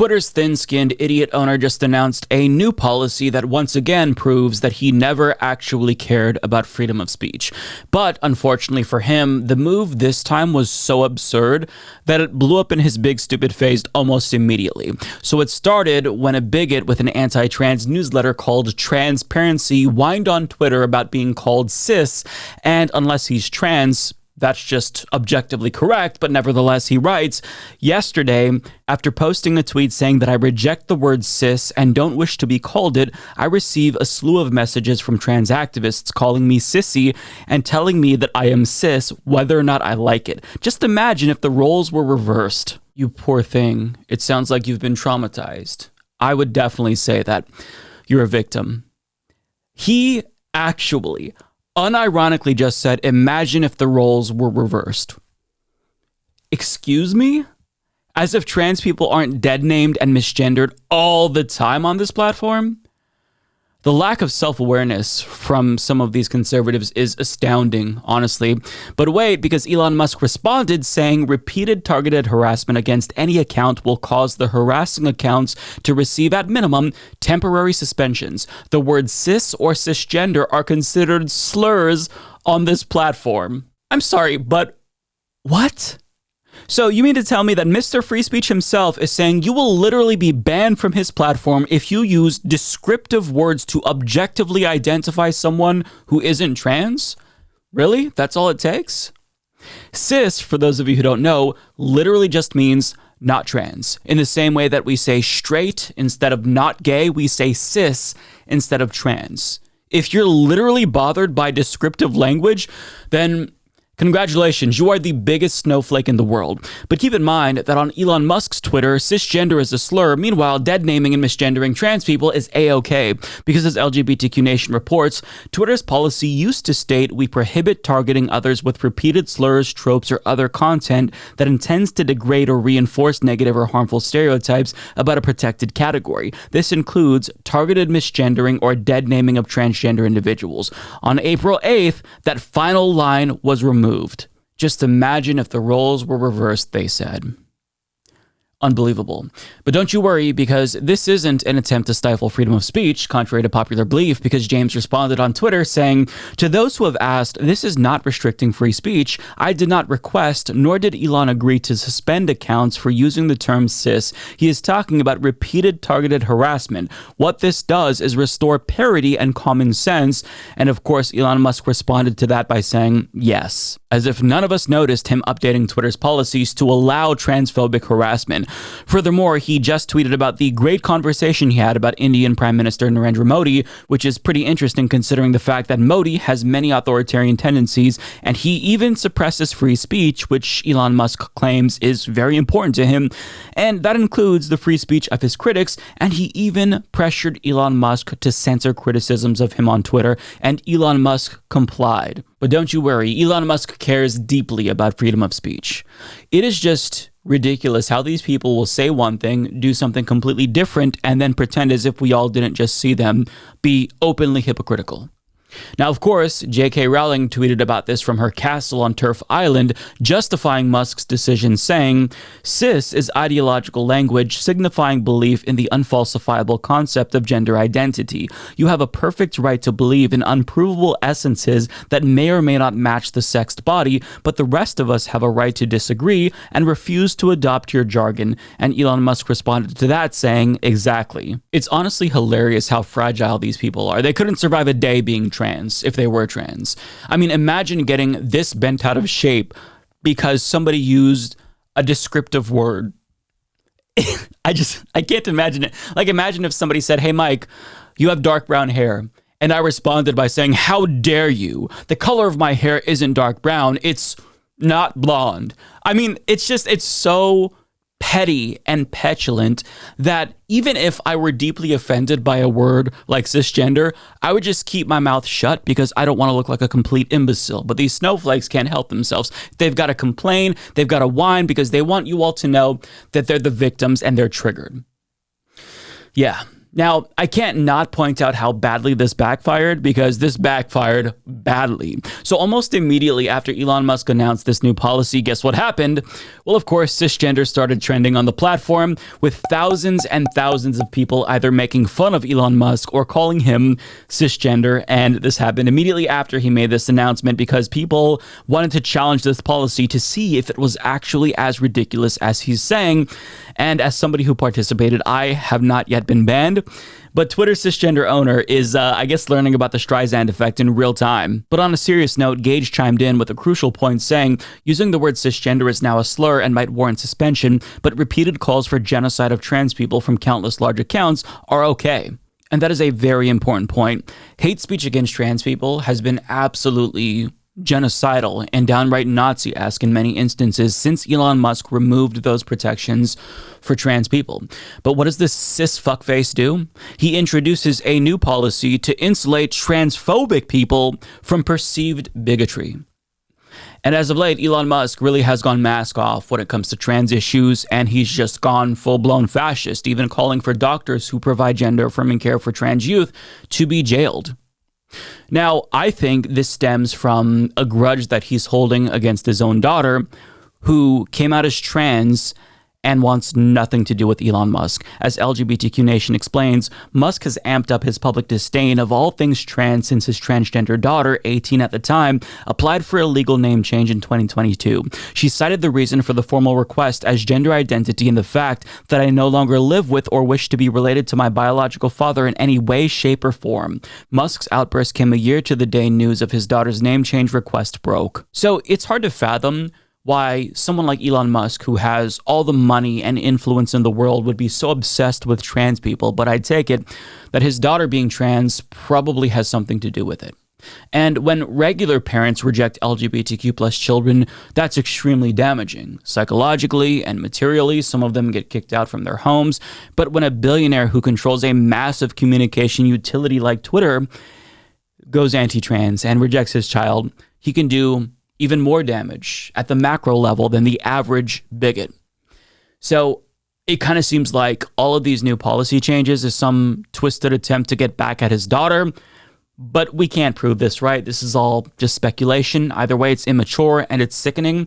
Twitter's thin-skinned idiot owner just announced a new policy that once again proves that he never actually cared about freedom of speech. But unfortunately for him, the move this time was so absurd that it blew up in his big stupid face almost immediately. So it started when a bigot with an anti-trans newsletter called Transparency whined on Twitter about being called cis, and unless he's trans, that's just objectively correct, but nevertheless, he writes, yesterday, after posting a tweet saying that I reject the word cis and don't wish to be called it, I receive a slew of messages from trans activists calling me sissy and telling me that I am cis, whether or not I like it. Just imagine if the roles were reversed. You poor thing. It sounds like you've been traumatized. I would definitely say that you're a victim. He actually unironically just said, imagine if the roles were reversed. Excuse me? As if trans people aren't dead named and misgendered all the time on this platform? The lack of self-awareness from some of these conservatives is astounding, honestly. But wait, because Elon Musk responded saying repeated targeted harassment against any account will cause the harassing accounts to receive, at minimum, temporary suspensions. The words cis or cisgender are considered slurs on this platform. I'm sorry, but what? So you mean to tell me that Mr. Free Speech himself is saying you will literally be banned from his platform if you use descriptive words to objectively identify someone who isn't trans? Really? That's all it takes? Cis, for those of you who don't know, literally just means not trans. In the same way that we say straight instead of not gay, we say cis instead of trans. If you're literally bothered by descriptive language, then congratulations, you are the biggest snowflake in the world. But keep in mind that on Elon Musk's Twitter, cisgender is a slur. Meanwhile, dead naming and misgendering trans people is A-OK. Because as LGBTQ Nation reports, Twitter's policy used to state we prohibit targeting others with repeated slurs, tropes, or other content that intends to degrade or reinforce negative or harmful stereotypes about a protected category. This includes targeted misgendering or dead naming of transgender individuals. On April 8th, that final line was removed. Just imagine if the roles were reversed, they said. Unbelievable. But don't you worry, because this isn't an attempt to stifle freedom of speech, contrary to popular belief, because James responded on Twitter saying, to those who have asked, this is not restricting free speech. I did not request, nor did Elon agree to suspend accounts for using the term cis. He is talking about repeated targeted harassment. What this does is restore parity and common sense. And of course, Elon Musk responded to that by saying, yes. As if none of us noticed him updating Twitter's policies to allow transphobic harassment. Furthermore, he just tweeted about the great conversation he had about Indian Prime Minister Narendra Modi, which is pretty interesting considering the fact that Modi has many authoritarian tendencies, and he even suppresses free speech, which Elon Musk claims is very important to him, and that includes the free speech of his critics, and he even pressured Elon Musk to censor criticisms of him on Twitter, and Elon Musk complied. But don't you worry, Elon Musk cares deeply about freedom of speech. It is just ridiculous how these people will say one thing, do something completely different, and then pretend as if we all didn't just see them be openly hypocritical. Now, of course, J.K. Rowling tweeted about this from her castle on Turf Island, justifying Musk's decision, saying, cis is ideological language signifying belief in the unfalsifiable concept of gender identity. You have a perfect right to believe in unprovable essences that may or may not match the sexed body, but the rest of us have a right to disagree and refuse to adopt your jargon. And Elon Musk responded to that saying, exactly. It's honestly hilarious how fragile these people are. They couldn't survive a day being trans if they were trans. I mean, imagine getting this bent out of shape because somebody used a descriptive word. I can't imagine it. Like, imagine if somebody said, hey, Mike, you have dark brown hair. And I responded by saying, how dare you? The color of my hair isn't dark brown. It's not blonde. I mean, it's so petty and petulant that even if I were deeply offended by a word like cisgender, I would just keep my mouth shut because I don't want to look like a complete imbecile. But these snowflakes can't help themselves. They've got to complain, they've got to whine because they want you all to know that they're the victims and they're triggered. Yeah, Now, I can't not point out how badly this backfired, because this backfired badly. So almost immediately after Elon Musk announced this new policy, guess what happened? Well, of course, cisgender started trending on the platform, with thousands and thousands of people either making fun of Elon Musk or calling him cisgender. And this happened immediately after he made this announcement, because people wanted to challenge this policy to see if it was actually as ridiculous as he's saying. And as somebody who participated, I have not yet been banned. But Twitter cisgender owner is, I guess, learning about the Streisand effect in real time. But on a serious note, Gage chimed in with a crucial point, saying, using the word cisgender is now a slur and might warrant suspension, but repeated calls for genocide of trans people from countless large accounts are okay. And that is a very important point. Hate speech against trans people has been absolutely genocidal and downright Nazi-esque in many instances since Elon Musk removed those protections for trans people. But what does this cis fuckface do? He introduces a new policy to insulate transphobic people from perceived bigotry. And as of late, Elon Musk really has gone mask off when it comes to trans issues, and he's just gone full-blown fascist, even calling for doctors who provide gender-affirming care for trans youth to be jailed. Now, I think this stems from a grudge that he's holding against his own daughter, who came out as trans and wants nothing to do with Elon Musk. As LGBTQ Nation explains, Musk has amped up his public disdain of all things trans since his transgender daughter, 18 at the time, applied for a legal name change in 2022. She cited the reason for the formal request as gender identity and the fact that I no longer live with or wish to be related to my biological father in any way, shape, or form. Musk's outburst came a year to the day news of his daughter's name change request broke. So it's hard to fathom why someone like Elon Musk, who has all the money and influence in the world, would be so obsessed with trans people, but I take it that his daughter being trans probably has something to do with it. And when regular parents reject LGBTQ plus children, that's extremely damaging. Psychologically and materially, some of them get kicked out from their homes. But when a billionaire who controls a massive communication utility like Twitter goes anti-trans and rejects his child, he can do even more damage at the macro level than the average bigot. So it kind of seems like all of these new policy changes is some twisted attempt to get back at his daughter, but we can't prove this, right? This is all just speculation. Either way, it's immature and it's sickening.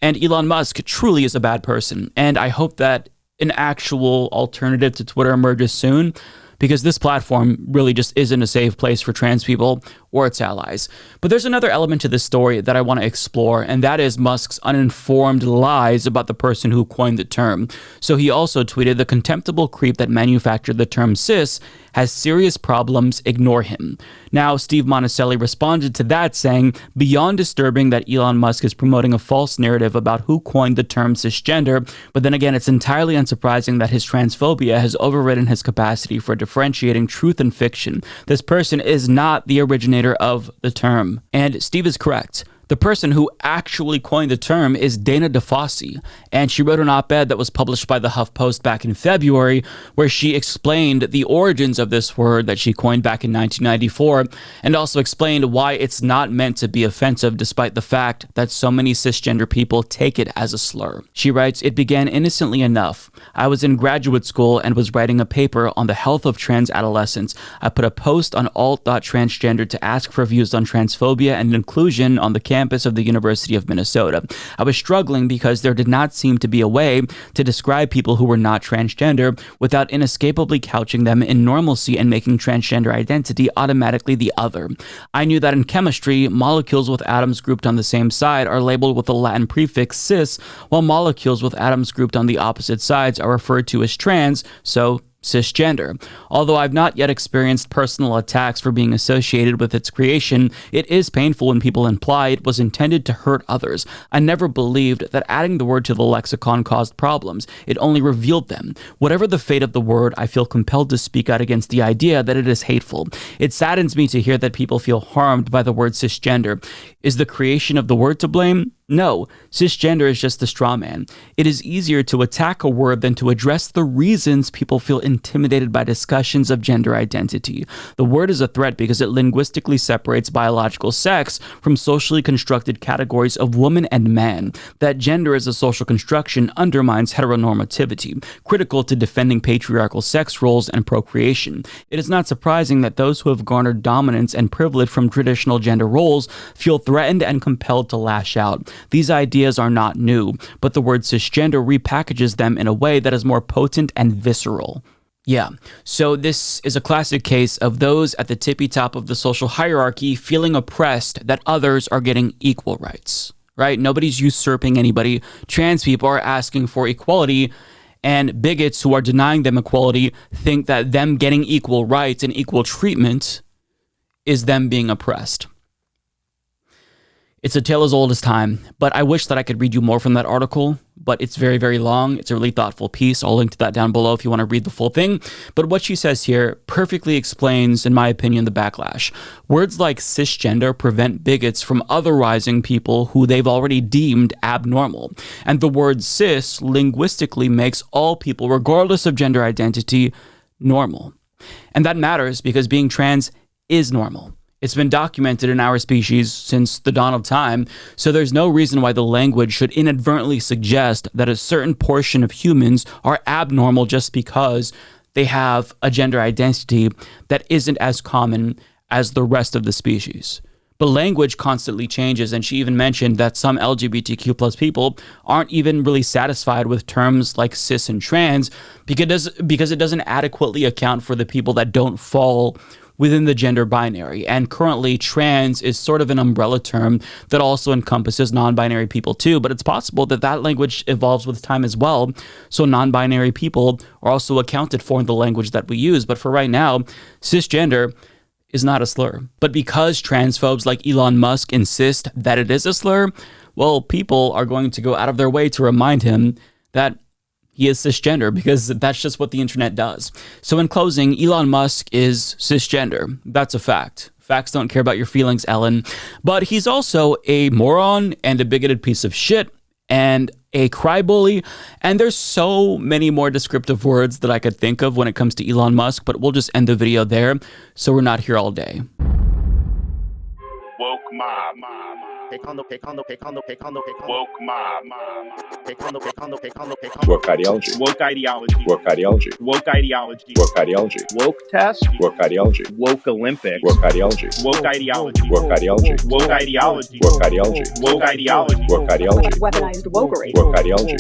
And Elon Musk truly is a bad person. And I hope that an actual alternative to Twitter emerges soon, because this platform really just isn't a safe place for trans people or its allies. But there's another element to this story that I want to explore, and that is Musk's uninformed lies about the person who coined the term. So he also tweeted, "The contemptible creep that manufactured the term cis has serious problems, ignore him." Now, Steve Monticelli responded to that saying, "Beyond disturbing that Elon Musk is promoting a false narrative about who coined the term cisgender, but then again, it's entirely unsurprising that his transphobia has overridden his capacity for differentiating truth and fiction. This person is not the originator of the term." And Steve is correct. The person who actually coined the term is Dana DeFosse, and she wrote an op-ed that was published by the HuffPost back in February, where she explained the origins of this word that she coined back in 1994, and also explained why it's not meant to be offensive, despite the fact that so many cisgender people take it as a slur. She writes, "It began innocently enough. I was in graduate school and was writing a paper on the health of trans adolescents. I put a post on alt.transgender to ask for views on transphobia and inclusion on the campus of the University of Minnesota. I was struggling because there did not seem to be a way to describe people who were not transgender without inescapably couching them in normalcy and making transgender identity automatically the other. I knew that in chemistry, molecules with atoms grouped on the same side are labeled with the Latin prefix cis, while molecules with atoms grouped on the opposite sides are referred to as trans, so cisgender. Although I've not yet experienced personal attacks for being associated with its creation, it is painful when people imply it was intended to hurt others. I never believed that adding the word to the lexicon caused problems. It only revealed them. Whatever the fate of the word, I feel compelled to speak out against the idea that it is hateful. It saddens me to hear that people feel harmed by the word cisgender. Is the creation of the word to blame? No, cisgender is just the straw man. It is easier to attack a word than to address the reasons people feel intimidated by discussions of gender identity. The word is a threat because it linguistically separates biological sex from socially constructed categories of woman and man. That gender is a social construction undermines heteronormativity, critical to defending patriarchal sex roles and procreation. It is not surprising that those who have garnered dominance and privilege from traditional gender roles feel threatened and compelled to lash out. These ideas are not new, but the word cisgender repackages them in a way that is more potent and visceral. Yeah, so this is a classic case of those at the tippy top of the social hierarchy feeling oppressed that others are getting equal rights, right? Nobody's usurping anybody. Trans people are asking for equality, and bigots who are denying them equality think that them getting equal rights and equal treatment is them being oppressed. It's a tale as old as time, but I wish that I could read you more from that article, but it's very, very long. It's a really thoughtful piece. I'll link to that down below if you want to read the full thing. But what she says here perfectly explains, in my opinion, the backlash. Words like cisgender prevent bigots from otherizing people who they've already deemed abnormal. And the word cis linguistically makes all people, regardless of gender identity, normal. And that matters because being trans is normal. It's been documented in our species since the dawn of time, so there's no reason why the language should inadvertently suggest that a certain portion of humans are abnormal just because they have a gender identity that isn't as common as the rest of the species. But language constantly changes, and she even mentioned that some LGBTQ plus people aren't even really satisfied with terms like cis and trans because it doesn't adequately account for the people that don't fall within the gender binary. And currently, trans is sort of an umbrella term that also encompasses non-binary people too, but it's possible that that language evolves with time as well, so non-binary people are also accounted for in the language that we use. But for right now, cisgender is not a slur. But because transphobes like Elon Musk insist that it is a slur, well, people are going to go out of their way to remind him that he is cisgender, because that's just what the internet does. So in closing, Elon Musk is cisgender. That's a fact. Facts don't care about your feelings, Ellen. But he's also a moron and a bigoted piece of shit and a crybully. And there's so many more descriptive words that I could think of when it comes to Elon Musk, but we'll just end the video there so we're not here all day. Woke mob. Woke mob. Woke ideology. Woke ideology. Woke ideology. Woke ideology. Woke ideology. Woke test. Woke ideology. Woke Olympics. Woke ideology. Woke ideology. Woke ideology. Woke ideology. Woke ideology. Woke ideology. Woke ideology. Weaponized wokery. Woke ideology.